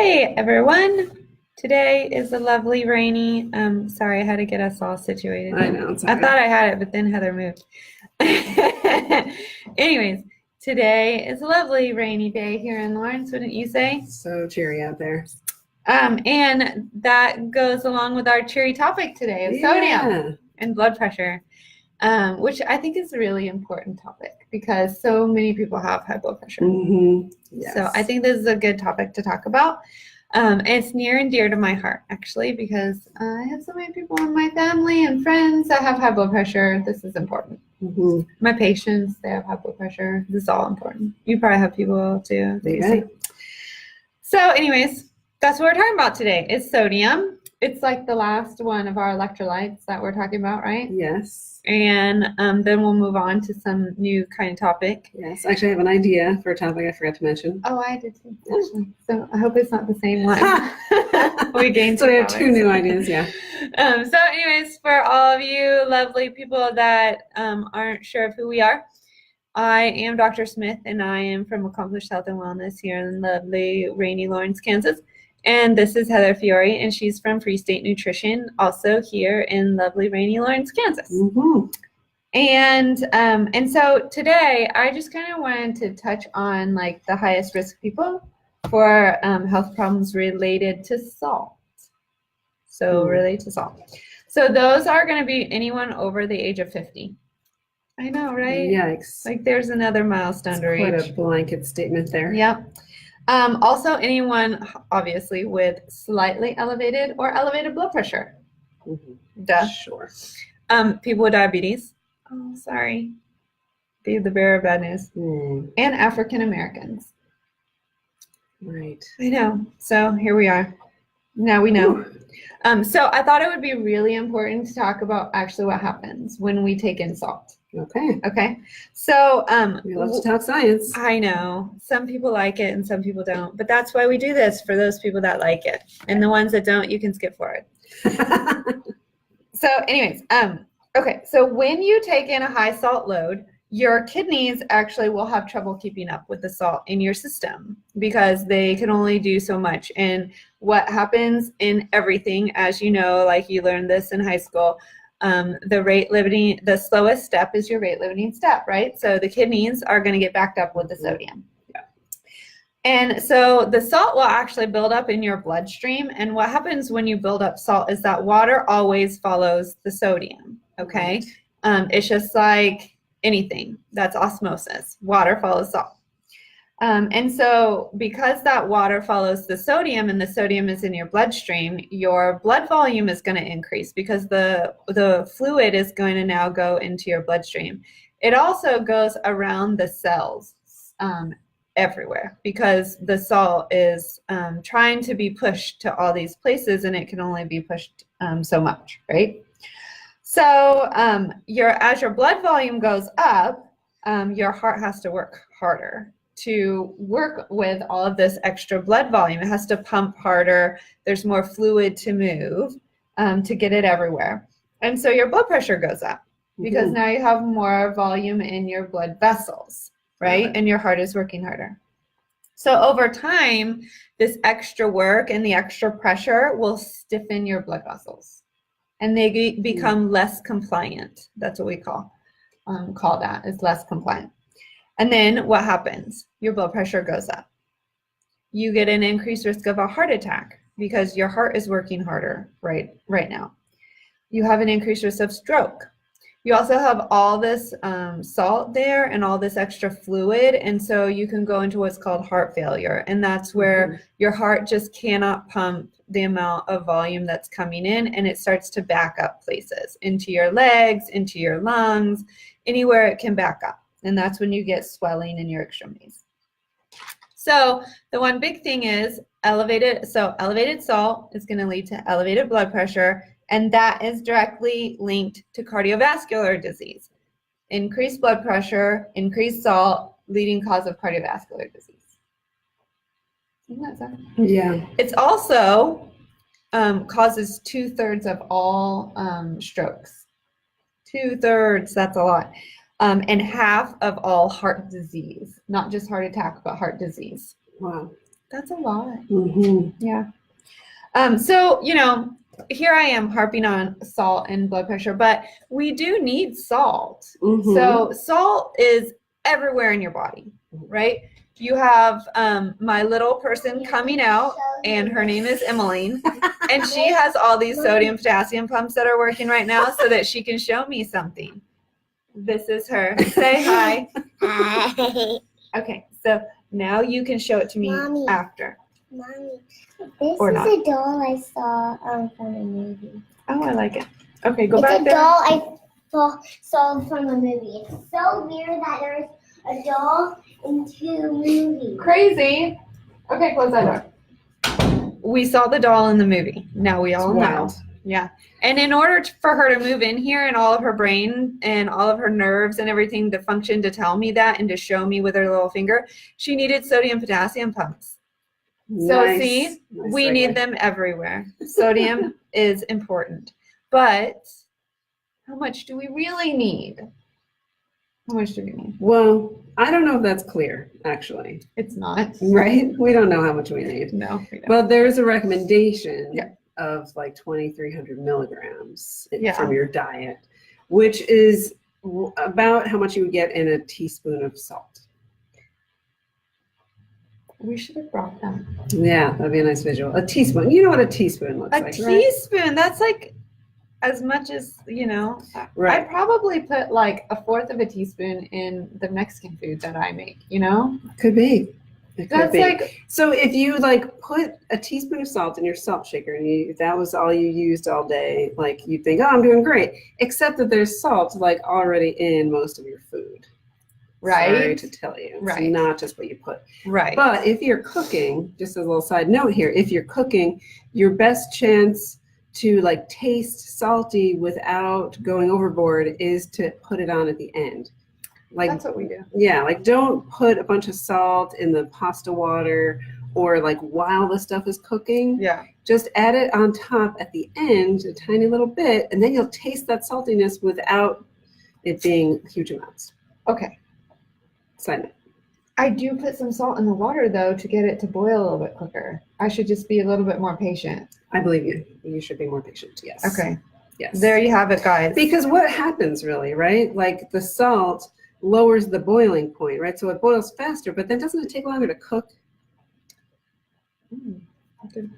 Hey everyone! Today is a lovely rainy. Sorry, I had to get us all situated. I know, it's I alright. thought I had it, but then Heather moved. Anyways, today is a lovely rainy day here in Lawrence, wouldn't you say? So cheery out there. And that goes along with our cheery topic today of sodium and blood pressure, which I think is a really important topic because so many people have high blood pressure. Yes. So I think this is a good topic to talk about. It's near and dear to my heart, actually, because I have so many people in my family and friends that have high blood pressure. This is important. My patients, they have high blood pressure. This is all important. You probably have people too that you see. So anyways, that's what we're talking about today. It's sodium. It's like the last one of our electrolytes that we're talking about, right? Yes. And then we'll move on to some new kind of topic. Yes, actually I have an idea for a topic I forgot to mention. Oh, I did too, actually. So I hope it's not the same one. we have two new ideas, yeah. So anyways, for all of you lovely people that aren't sure of who we are, I am Dr. Smith, and I am from Accomplished Health and Wellness here in lovely rainy Lawrence, Kansas. And this is Heather Fiore, and she's from Free State Nutrition, also here in lovely rainy Lawrence, Kansas. And so today I just kind of wanted to touch on like the highest risk people for health problems related to salt. So related to salt. So those are going to be anyone over the age of 50. I know, right? Yikes. Like there's another milestone to reach. Quite a blanket statement there. Yep. Also anyone obviously with slightly elevated or elevated blood pressure. Duh. Sure. People with diabetes. Oh, sorry. Be the bearer of bad news. And African Americans. Right. I know. So here we are. Now we know. So I thought it would be really important to talk about actually what happens when we take in salt. Okay. So we love to talk science. I know. Some people like it and some people don't. But that's why we do this, for those people that like it. And the ones that don't, you can skip forward. So anyways, okay, so when you take in a high salt load, your kidneys actually will have trouble keeping up with the salt in your system because they can only do so much. And what happens in everything, as you know, like you learned this in high school, the slowest step is your rate limiting step, right? So the kidneys are going to get backed up with the sodium. And so the salt will actually build up in your bloodstream. And what happens when you build up salt is that water always follows the sodium, okay? It's just like anything. That's osmosis. Water follows salt. And so because that water follows the sodium and the sodium is in your bloodstream, your blood volume is going to increase because the fluid is going to now go into your bloodstream. It also goes around the cells everywhere because the salt is trying to be pushed to all these places and it can only be pushed so much, right? So as your blood volume goes up, your heart has to work harder to work with all of this extra blood volume. It has to pump harder. There's more fluid to move to get it everywhere. And so your blood pressure goes up because now you have more volume in your blood vessels, right? And your heart is working harder. So over time, this extra work and the extra pressure will stiffen your blood vessels and they become less compliant. That's what we call that, is less compliant. And then what happens? Your blood pressure goes up. You get an increased risk of a heart attack because your heart is working harder right now. You have an increased risk of stroke. You also have all this salt there and all this extra fluid, and so you can go into what's called heart failure, and that's where your heart just cannot pump the amount of volume that's coming in, and it starts to back up places, into your legs, into your lungs, anywhere it can back up, and that's when you get swelling in your extremities. So the one big thing is elevated salt is going to lead to elevated blood pressure, and that is directly linked to cardiovascular disease. Increased blood pressure, increased salt, leading cause of cardiovascular disease. Isn't that sad? Yeah. It's also causes 2/3 of all strokes. 2/3, that's a lot. And half of all heart disease, not just heart attack, but heart disease. Wow. That's a lot. Mm-hmm. Yeah. So, here I am harping on salt and blood pressure, but we do need salt. Mm-hmm. So salt is everywhere in your body, right? You have my little person coming out, and her name is Emmeline, and she has all these sodium potassium pumps that are working right now so that she can show me something. This is her. Say hi. Hi. Okay, so now you can show it to me Mommy. after. Mommy, this Or is not. a doll I saw from a movie. Oh, I like it. Okay, go It's back a there. doll I saw from a movie. It's so weird that there's a doll in 2 movies. Crazy. Okay, close that door. We saw the doll in the movie. Now we all know. Wild. Yeah. And in order for her to move in here and all of her brain and all of her nerves and everything to function to tell me that and to show me with her little finger, she needed sodium potassium pumps. So Nice. see, Nice we segue. need them everywhere. Sodium is important. But how much do we really need? How much do we need? Well, I don't know if that's clear, actually. It's not. Right? We don't know how much we need. No, we don't. But there's a recommendation Yeah. of like 2,300 milligrams Yeah. from your diet, which is about how much you would get in a teaspoon of salt. We should have brought them. Yeah, that'd be a nice visual. A teaspoon. You know what a teaspoon looks A like, right? teaspoon. That's like as much as, I Right. probably put like 1/4 of a teaspoon in the Mexican food that I make, Could be. It could That's be. like, So if you like put a teaspoon of salt in your salt shaker and if that was all you used all day, like you'd think, oh, I'm doing great. Except that there's salt like already in most of your food. right? Sorry to tell you. It's Right. not just what you put. Right. But if you're cooking, just as a little side note here, if you're cooking, your best chance to like taste salty without going overboard is to put it on at the end. Like That's what we do. yeah, like don't put a bunch of salt in the pasta water or like while the stuff is cooking. Yeah. Just add it on top at the end, a tiny little bit, and then you'll taste that saltiness without it being huge amounts. Okay. Side note. I do put some salt in the water though to get it to boil a little bit quicker. I should just be a little bit more patient. I believe you. You should be more patient. Yes. Okay. Yes. There you have it, guys. Because what happens really, right? Like the salt lowers the boiling point, right? So it boils faster, but then doesn't it take longer to cook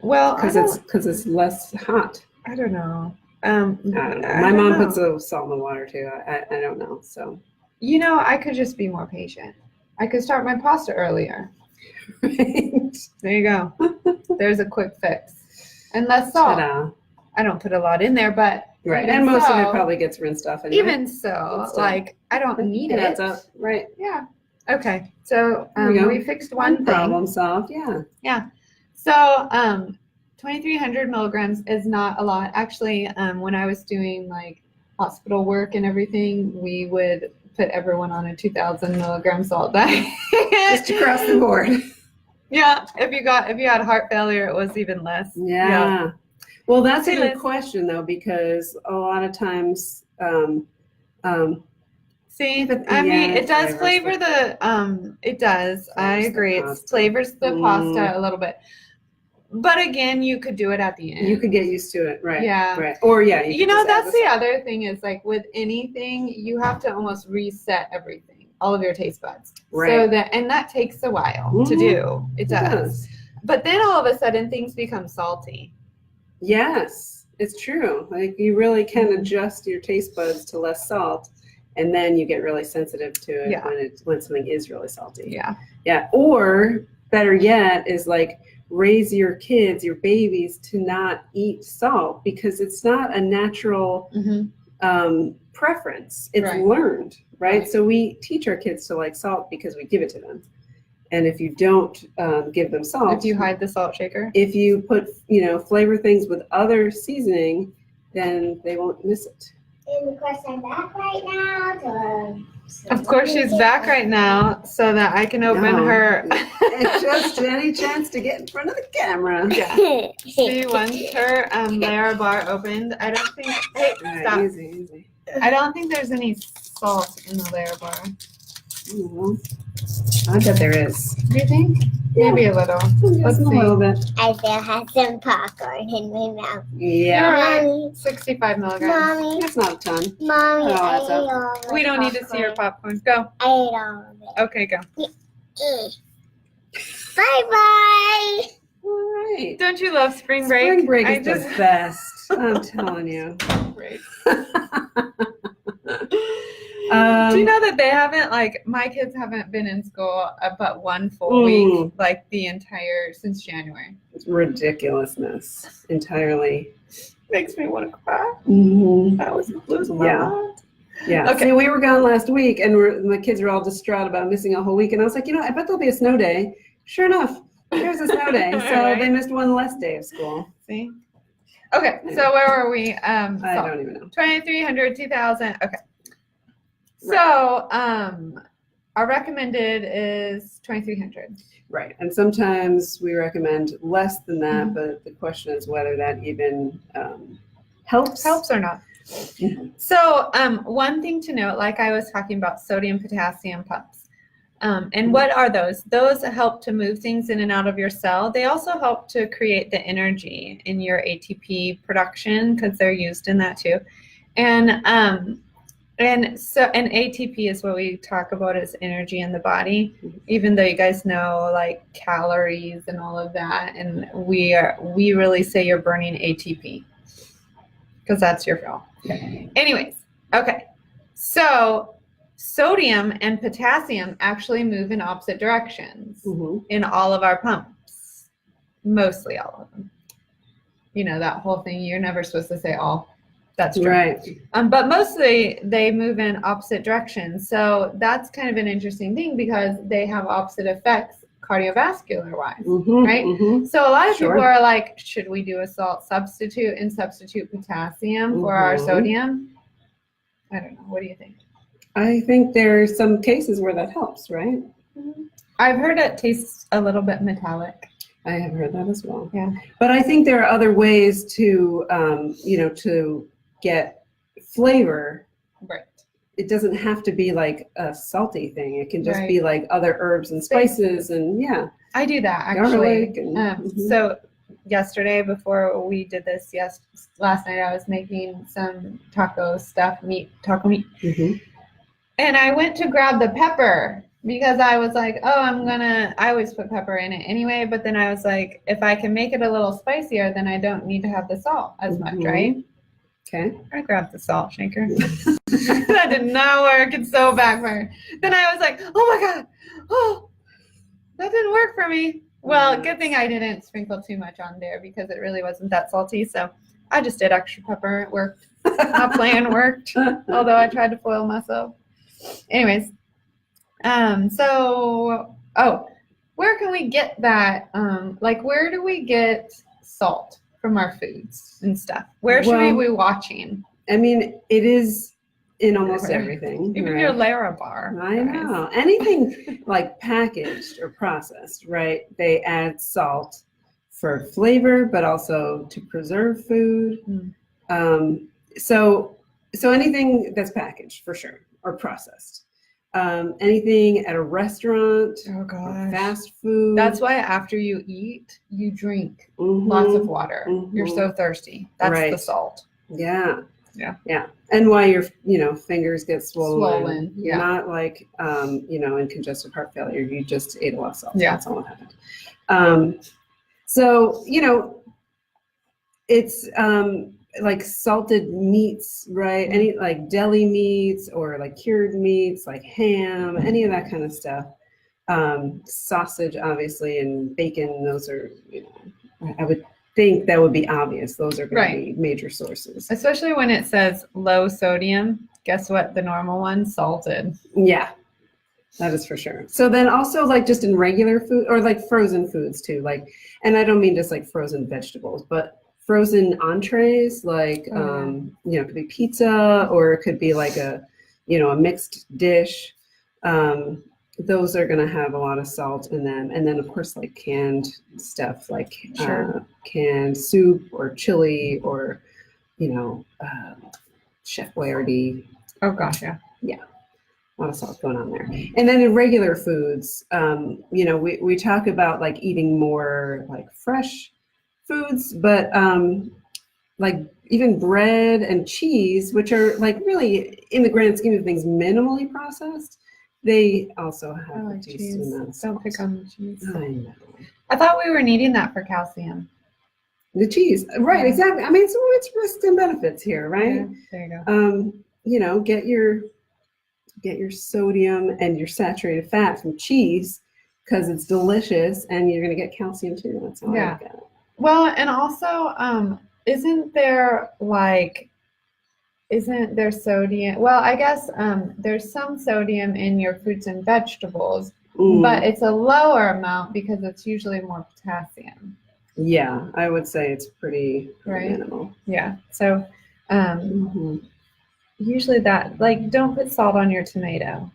Well, because it's less hot? I don't know. I don't know. I My don't mom know. puts a salt in the water too. I don't know. So I could just be more patient. I could start my pasta earlier. right. There you go. There's a quick fix. And less salt. Ta-da. I don't put a lot in there, but Right. even And most of so- it probably gets rinsed off anyway. even so, Still. like I don't need it it. adds up. Right. Yeah. Okay. So There we go. we fixed one thing. problem solved. Yeah. So 2,300 milligrams is not a lot. Actually, when I was doing like hospital work and everything, we would put everyone on a 2,000 milligram salt diet. Just across the board. Yeah. If you had heart failure, it was even less. Yeah. Well, that's a Hey, good Liz. question though, because a lot of times, See, But, I mean, yeah, it does flavors flavor the. It does. I Flavors the agree. It pasta. flavors the Mm. pasta a little bit. But again, you could do it at the end. you could get used to it, right? Yeah. Right. Or yeah, You could know, just add that's the other thing is like with anything, you have to almost reset everything, all of your taste buds. So Right. that takes a while to Mhm. do. It It does. does. But then all of a sudden things become salty. Yes, it's true. Like you really can adjust your taste buds to less salt, and then you get really sensitive to it Yeah. when something is really salty. Yeah. Yeah. Or better yet is like raise your kids, your babies, to not eat salt because it's not a natural preference. It's Right. learned, right? Right. So we teach our kids to like salt because we give it to them. And if you don't give them salt, If you hide the salt shaker. if you put, flavor things with other seasoning, then they won't miss it. And of course, I'm back right now. Of course, she's back right now so that I can open No. her. It's just any chance to get in front of the camera. Yeah. See, once her layer bar opened, I don't think. Hey, All right, stop. easy. I don't think there's any salt in the layer bar. Well, I bet there is. Do you think? Yeah. Maybe a little. Yes, Let's a see. little bit. I still have some popcorn in my mouth. Yeah. You're right. Mommy, 65 milligrams. mommy, That's not a ton. mommy, Oh, I that's ate up. all of We the don't need to see your popcorn. popcorn. Go. I ate all of it. Okay, go. Bye bye. All right. Don't you love spring break? Spring break I is the best. I'm telling you. Break. Um, Do you know that they haven't, like, my kids haven't been in school but one full week, like, since January. It's ridiculousness entirely. Makes me want to cry. Mm-hmm. I was losing my Yeah. mind. Yeah. Okay. See, we were gone last week, and the kids were all distraught about missing a whole week. And I was like, I bet there'll be a snow day. Sure enough, there's a snow day. So Right. they missed one less day of school. See? Okay, so where were we? I don't even know. 2,300, 2,000. Okay. So, our recommended is 2,300. Right. And sometimes we recommend less than that, Mhm. but the question is whether that even helps. Helps or not? Mhm. So, one thing to note, like I was talking about sodium, potassium pumps. And what are those? Those help to move things in and out of your cell. They also help to create the energy in your ATP production because they're used in that too. And so ATP is what we talk about as energy in the body, even though you guys know like calories and all of that. And we really say you're burning ATP because that's your fuel. Okay. Anyways, okay. So sodium and potassium actually move in opposite directions Mhm. in all of our pumps, mostly all of them. You know, that whole thing, you're never supposed to say all. That's true. Right. But mostly they move in opposite directions. So that's kind of an interesting thing because they have opposite effects cardiovascular wise, Mhm, right? mhm. So a lot of Sure. people are like, should we do a salt substitute and substitute potassium for our Mhm. sodium? I don't know. What do you think? I think there are some cases where that helps, right? I've heard it tastes a little bit metallic. I have heard that as well. Yeah. But I think there are other ways to, to get flavor. Right. It doesn't have to be like a salty thing. It can just Right. be like other herbs and spices and yeah. I do that actually. Garlic and- mhm. So yesterday before we did this, last night I was making some taco meat. Mhm. And I went to grab the pepper because I was like, I always put pepper in it anyway, but then I was like, if I can make it a little spicier, then I don't need to have the salt as much, Mhm. right? Okay. I grabbed the salt shaker. That did not work. It's so backfired. Then I was like, oh my God, that didn't work for me. Well, good thing I didn't sprinkle too much on there because it really wasn't that salty. So I just did extra pepper. It worked. My plan worked, although I tried to foil myself. Anyways, where can we get that? Where do we get salt from our foods and stuff? Where should we be watching? I mean, it is in almost everything. Even right? your Larabar. I know. Anything like packaged or processed, right? They add salt for flavor, but also to preserve food. So anything that's packaged for sure or processed. Anything at a restaurant, Oh or gosh. fast food. That's why after you eat, you drink Mhm. lots of water. You're Mhm. so thirsty. That's the Right. salt. Yeah. Yeah. Yeah. And why your fingers get swollen. Swollen, yeah. Not like in congestive heart failure. You just ate a lot of salt. Yeah. That's all that happened. It's like salted meats, right? Any like deli meats or like cured meats, like ham, any of that kind of stuff. Sausage, obviously, and bacon. Those are, I would think that would be obvious. Those are going to be major sources. Especially when it says low sodium. Guess what? The normal one, salted. Yeah, that is for sure. So then also like just in regular food or like frozen foods too, like, and I don't mean just like frozen vegetables, but frozen entrees, like, it could be pizza or it could be like a mixed dish. Those are going to have a lot of salt in them. And then of course, like canned stuff, like canned soup or chili or, Chef Boyardee. Oh gosh, yeah. Yeah. A lot of salt going on there. And then in regular foods, you know, we talk about like eating more like fresh foods, but like even bread and cheese, which are like really in the grand scheme of things minimally processed, they also have I like a decent cheese. amount of Don't salt. pick on the cheese. I know. I thought we were needing that for calcium. The cheese, right? Yeah. Exactly. I mean, so it's risks and benefits here, right? Yeah, there you go. You know, get your sodium and your saturated fat from cheese because it's delicious, and you're going to get calcium too. That's how I look at it. Well, and also, isn't there sodium? Well, I guess there's some sodium in your fruits and vegetables, but it's a lower amount because it's usually more potassium. Yeah, I would say it's pretty Right. minimal. Yeah. So usually that, like, don't put salt on your tomato.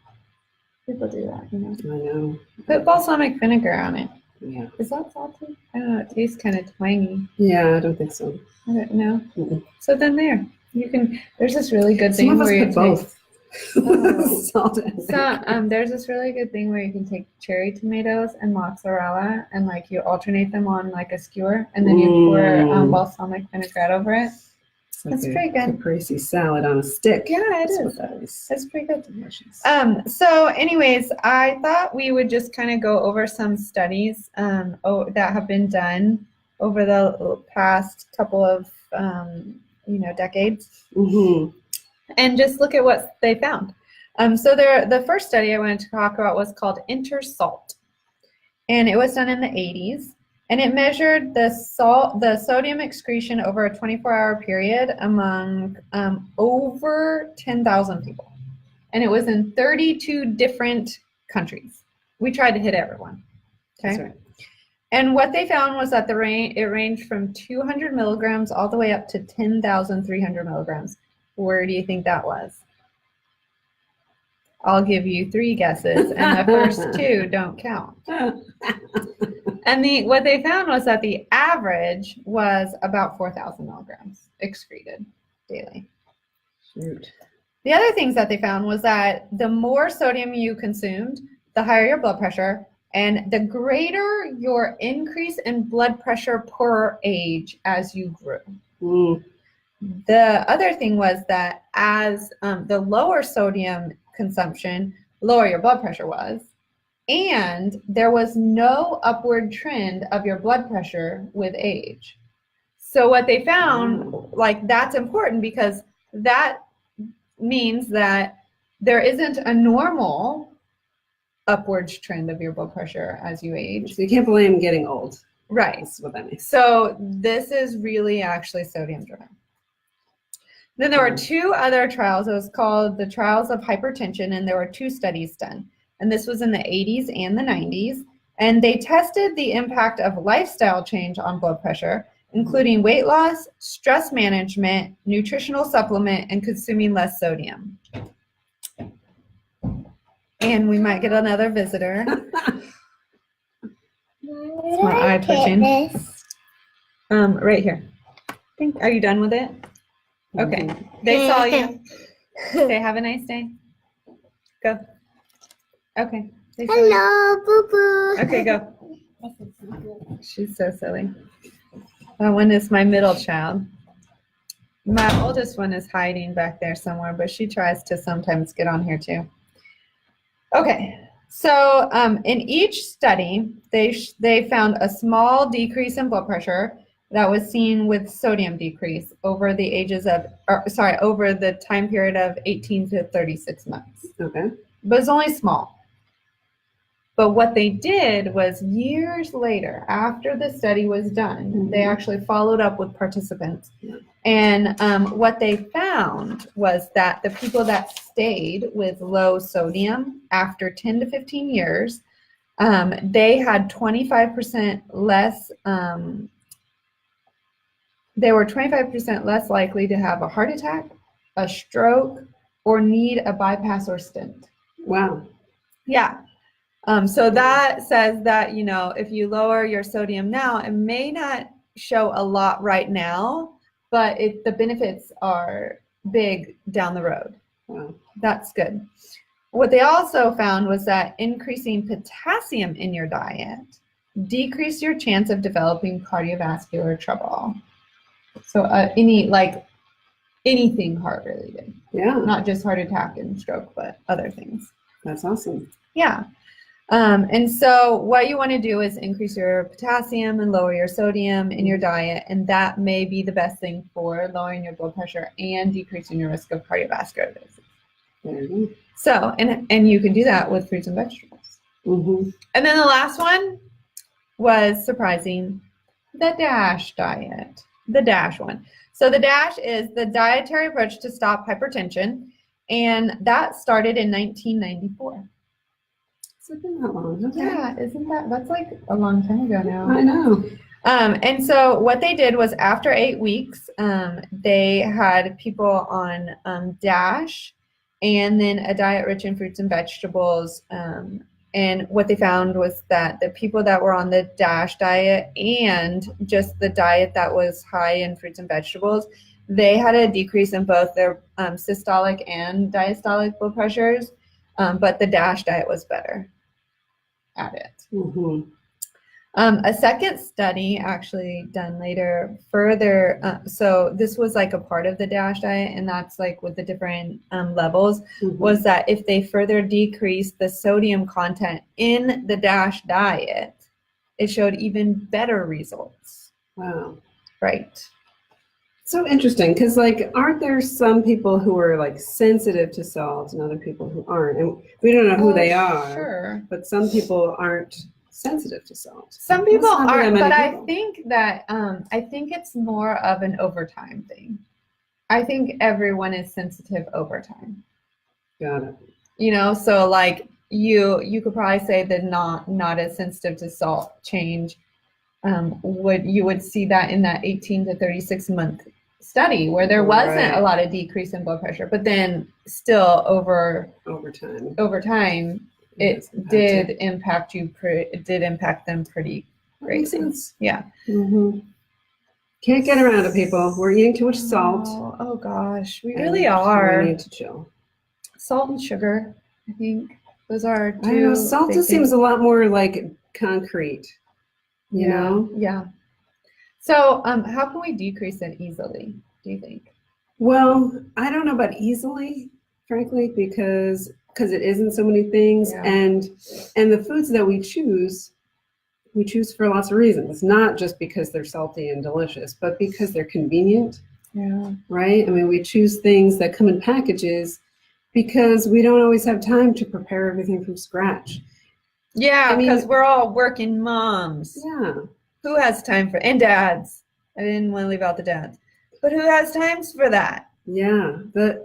People do that, you know. I know. Put balsamic vinegar on it. Yeah. Is that salty? I don't know. It tastes kind of twangy. Yeah, I don't think so. I don't know. Mm-mm. So then there, you can. There's this really good Some thing of us where you put both. take. Oh. Salt and So there's this really good thing where you can take cherry tomatoes and mozzarella and like you alternate them on like a skewer, and then you pour balsamic vinaigrette over it. It's like That's a pretty good. caprese salad on a stick. Yeah, it That's is. what that is. That's pretty good. Delicious. So anyways, I thought we would just kind of go over some studies that have been done over the past couple of decades, and just look at what they found. So the first study I wanted to talk about was called InterSalt, and it was done in the 80s. And it measured the sodium excretion over a 24-hour period among over 10,000 people. And it was in 32 different countries. We tried to hit everyone. Okay. That's right. And what they found was that it ranged from 200 milligrams all the way up to 10,300 milligrams. Where do you think that was? I'll give you 3 guesses, and the first 2 don't count. And what they found was that the average was about 4,000 milligrams excreted daily. Shoot. The other things that they found was that the more sodium you consumed, the higher your blood pressure, and the greater your increase in blood pressure per age as you grew. The other thing was that as the lower sodium consumption, lower your blood pressure was, and there was no upward trend of your blood pressure with age. So what they found, like, that's important because that means that there isn't a normal upwards trend of your blood pressure as you age. So you can't blame getting old. Right. That's what that means. So this is really actually sodium driven. Then there were 2 other trials. It was called the Trials of Hypertension, and there were 2 studies done. And this was in the 80s and the 90s. And they tested the impact of lifestyle change on blood pressure, including weight loss, stress management, nutritional supplement, and consuming less sodium. And we might get another visitor. It's my eye twitching. Right here. Are you done with it? Okay. They saw you. Say have a nice day. Go. Okay. Hello, boo boo. Okay, go. She's so silly. That one is my middle child. My oldest one is hiding back there somewhere, but she tries to sometimes get on here too. Okay, so in each study, they found a small decrease in blood pressure that was seen with sodium decrease over over the time period of 18 to 36 months. Okay. But it's only small. But what they did was years later, after the study was done, they actually followed up with participants. And what they found was that the people that stayed with low sodium after 10 to 15 years, they had 25% less, they were 25% less likely to have a heart attack, a stroke, or need a bypass or stent. Wow. Yeah. So that says that, you know, if you lower your sodium now, it may not show a lot right now, but the benefits are big down the road. Wow. That's good. what they also found was that increasing potassium in your diet decreased your chance of developing cardiovascular trouble. So anything heart related, not just heart attack and stroke, but other things. That's awesome. Yeah. And so what you want to do is increase your potassium and lower your sodium in your diet, and that may be the best thing for lowering your blood pressure and decreasing your risk of cardiovascular disease. Mm-hmm. So, and you can do that with fruits and vegetables. Mm-hmm. And then the last one was surprising, the DASH diet, the DASH one. So the DASH is the dietary approach to stop hypertension, and that started in 1994. It's been that long. Okay. Yeah, that's like a long time ago now. I know. And so what they did was after 8 weeks, they had people on DASH and then a diet rich in fruits and vegetables. And what they found was that the people that were on the DASH diet and just the diet that was high in fruits and vegetables, they had a decrease in both their systolic and diastolic blood pressures, but the DASH diet was better at it. Mm-hmm. A second study actually done later further, so this was like a part of the DASH diet, and that's like with the different levels, was that if they further decreased the sodium content in the DASH diet, it showed even better results. Wow. Right. So interesting, because like, aren't there some people who are like sensitive to salt and other people who aren't? And we don't know who they are, sure, but some people aren't sensitive to salt. Some people That's not aren't, very but many I people. think that I think it's more of an overtime thing. I think everyone is sensitive over time. Got it. You know, so like you could probably say that not as sensitive to salt change you would see that in that 18 to 36 month study where there wasn't a lot of decrease in blood pressure, but then still over time it did impact them pretty greatly. Makes sense. Yeah. Mm-hmm. Can't get around it, people. We're eating too much salt. Oh gosh, we really are. We need to chill. Salt and sugar, I think those are two. I know, salt just seems a lot more like concrete. You know? Yeah. So how can we decrease it easily, do you think? Well, I don't know about easily, frankly, because it isn't so many things. Yeah. And the foods that we choose for lots of reasons, not just because they're salty and delicious, but because they're convenient. Yeah. Right? I mean, we choose things that come in packages because we don't always have time to prepare everything from scratch. Yeah, because we're all working moms. Yeah. Who has time and dads? I didn't want to leave out the dads. But who has times for that? Yeah.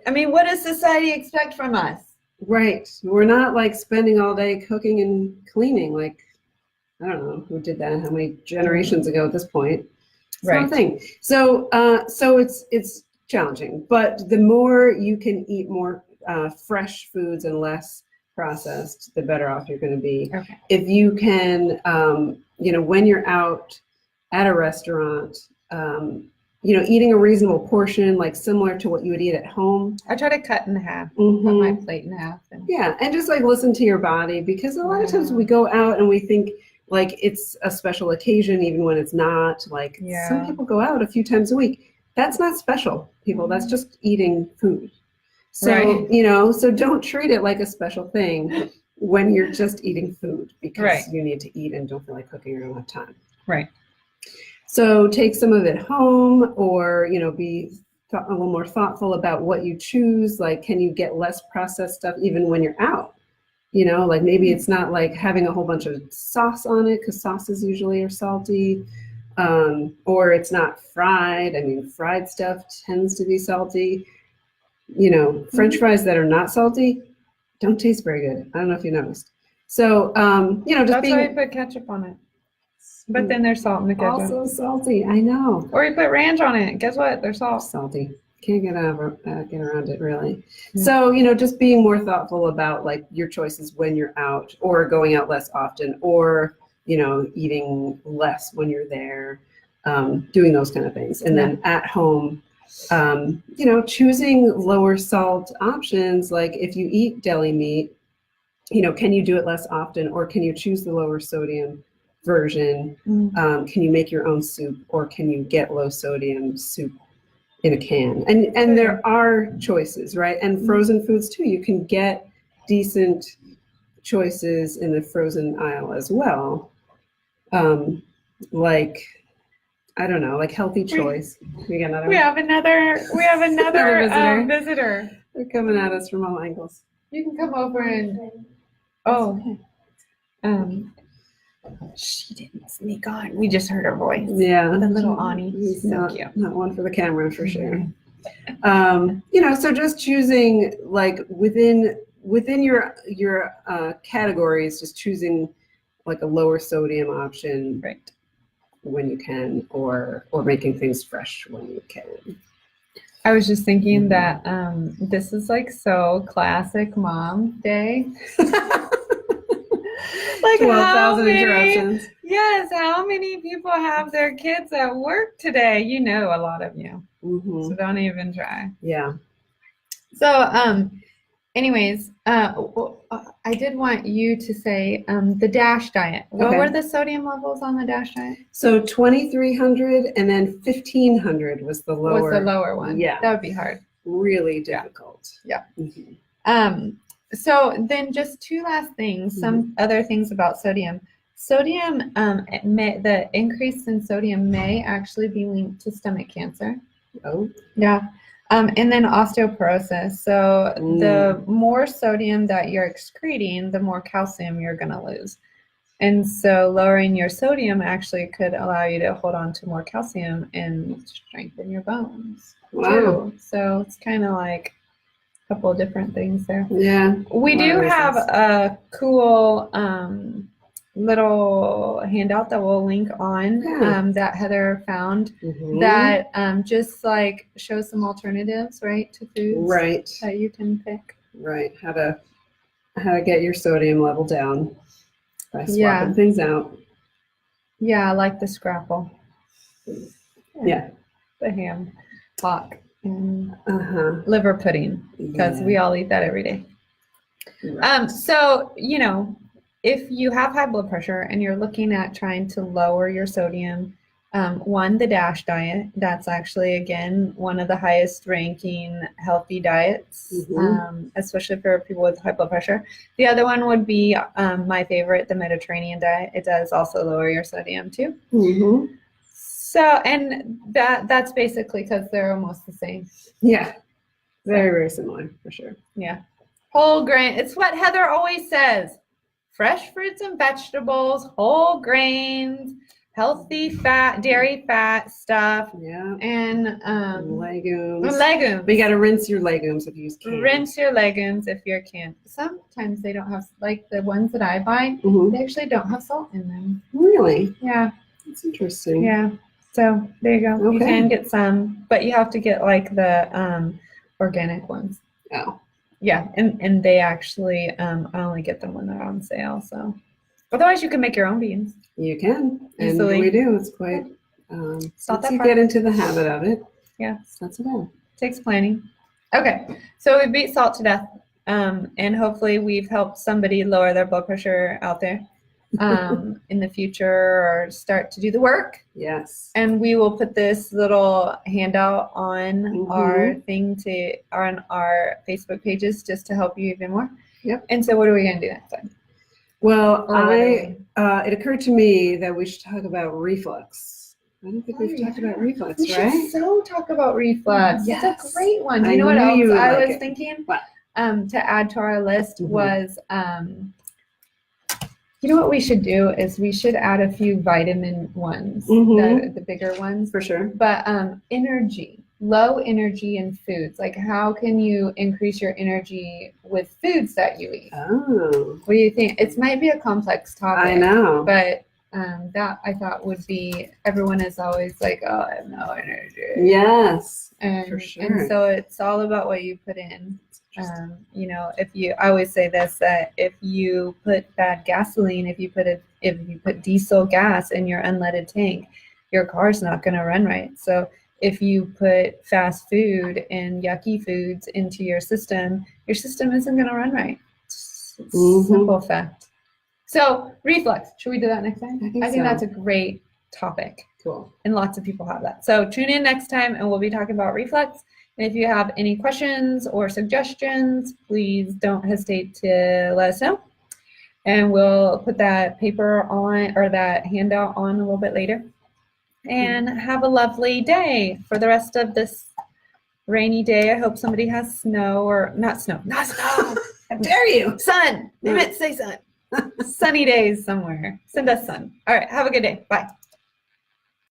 I mean, what does society expect from us? Right. We're not like spending all day cooking and cleaning. Like, I don't know who did that, how many generations ago at this point. Right. Thing. So it's challenging, but the more you can eat more fresh foods and less processed, the better off you're going to be. Okay. If you can, when you're out at a restaurant, eating a reasonable portion, like similar to what you would eat at home. I try to cut in half, cut my plate in half. And just like listen to your body, because a lot of times we go out and we think like it's a special occasion, even when it's not. Like some people go out a few times a week. That's not special, people. That's just eating food. So, so don't treat it like a special thing when you're just eating food because you need to eat and don't feel like cooking or don't have time. Right. So take some of it home or, be a little more thoughtful about what you choose. Like, can you get less processed stuff even when you're out? Like maybe it's not like having a whole bunch of sauce on it because sauces usually are salty. Or it's not fried. I mean, fried stuff tends to be salty. French fries that are not salty don't taste very good. I don't know if you noticed. So, just that's why you put ketchup on it. But then there's salt in the ketchup. Also salty, I know. Or you put ranch on it. Guess what? They're salty. Can't get around it really. Yeah. So, just being more thoughtful about like your choices when you're out or going out less often or, eating less when you're there, doing those kind of things. And then at home, Choosing lower salt options, like if you eat deli meat, can you do it less often, or can you choose the lower sodium version? Can you make your own soup, or can you get low sodium soup in a can? And there are choices, right? And frozen foods too. You can get decent choices in the frozen aisle as well. Like, I don't know, like Healthy Choice. We have another visitor. They're coming at us from all angles. You can come over and she didn't sneak on. We just heard her voice. Yeah. The little Ani. He's So not, cute. not one for the camera for sure. So just choosing like within your categories, just choosing like a lower sodium option, Right. when you can, or making things fresh when you can. I was just thinking that this is like so classic mom day. Like 12,000 interruptions. Yes, how many people have their kids at work today? A lot of you. Mm-hmm. So don't even try. Yeah. So, anyways, I did want you to say the DASH diet. What Okay. were the sodium levels on the DASH diet? So 2,300 and then 1,500 was the lower. Was the lower one? Yeah. That would be hard. Really difficult. Yeah. Mm-hmm. So then just two last things, some other things about sodium. Sodium, the increase in sodium may actually be linked to stomach cancer. Oh. Yeah. And then osteoporosis. So the more sodium that you're excreting, the more calcium you're going to lose. And so lowering your sodium actually could allow you to hold on to more calcium and strengthen your bones. Wow. Too. So it's kind of like a couple of different things there. Yeah. We do have a cool little handout that we'll link on that Heather found that just like shows some alternatives, right, to foods that you can pick. Right. How to get your sodium level down by swapping things out. Yeah, I like the scrapple. Yeah. The ham hock and liver pudding, because we all eat that every day. Right. So, if you have high blood pressure and you're looking at trying to lower your sodium, the DASH diet, that's actually, again, one of the highest ranking healthy diets, especially for people with high blood pressure. The other one would be my favorite, the Mediterranean diet. It does also lower your sodium too. So, and that's basically because they're almost the same. Yeah. Very, very similar for sure. Yeah. Whole grain. It's what Heather always says. Fresh fruits and vegetables, whole grains, healthy fat, dairy fat stuff. Yeah. And legumes. Legumes. But you got to rinse your legumes if you use canned. Rinse your legumes if you're canned. Sometimes they don't have, like the ones that I buy, they actually don't have salt in them. Really? Yeah. That's interesting. Yeah. So there you go. Okay. You can get some, but you have to get like the organic ones. Oh. Yeah, and they actually, I only get them when they're on sale. So, otherwise, you can make your own beans. You can, Easily. and we do. It's quite. It's not once that you hard. get into the habit of it, Yeah, it's not so bad. Takes planning. Okay, so we beat salt to death, and hopefully we've helped somebody lower their blood pressure out there in the future, or start to do the work. Yes. And we will put this little handout on our thing on our Facebook pages just to help you even more. Yep. And so what are we going to do next time? Well, it occurred to me that we should talk about reflux. I don't think we've talked about reflux, We right? should so talk about reflux. Yes. It's a great one. I You know what knew else you would I like was it. thinking What? To add to our list was you know what we should do is we should add a few vitamin ones, the bigger ones. For sure. But energy, low energy in foods. Like how can you increase your energy with foods that you eat? Oh. What do you think? It might be a complex topic. I know. But that I thought would be, everyone is always like, oh, I have no energy. Yes. And, for sure. and so it's all about what you put in. I always say this, that if you put bad gasoline, if you put diesel gas in your unleaded tank, your car's not going to run right. So if you put fast food and yucky foods into your system isn't going to run right. It's a simple fact. So reflux, should we do that next time? I think so. that's a great topic. Cool. And lots of people have that. So tune in next time and we'll be talking about reflux. And if you have any questions or suggestions, please don't hesitate to let us know. And we'll put that paper on, or that handout on, a little bit later. And have a lovely day for the rest of this rainy day. I hope somebody has snow, or not snow. How dare you? Sun. I meant to say sun. Sunny days somewhere. Send us sun. All right. Have a good day. Bye.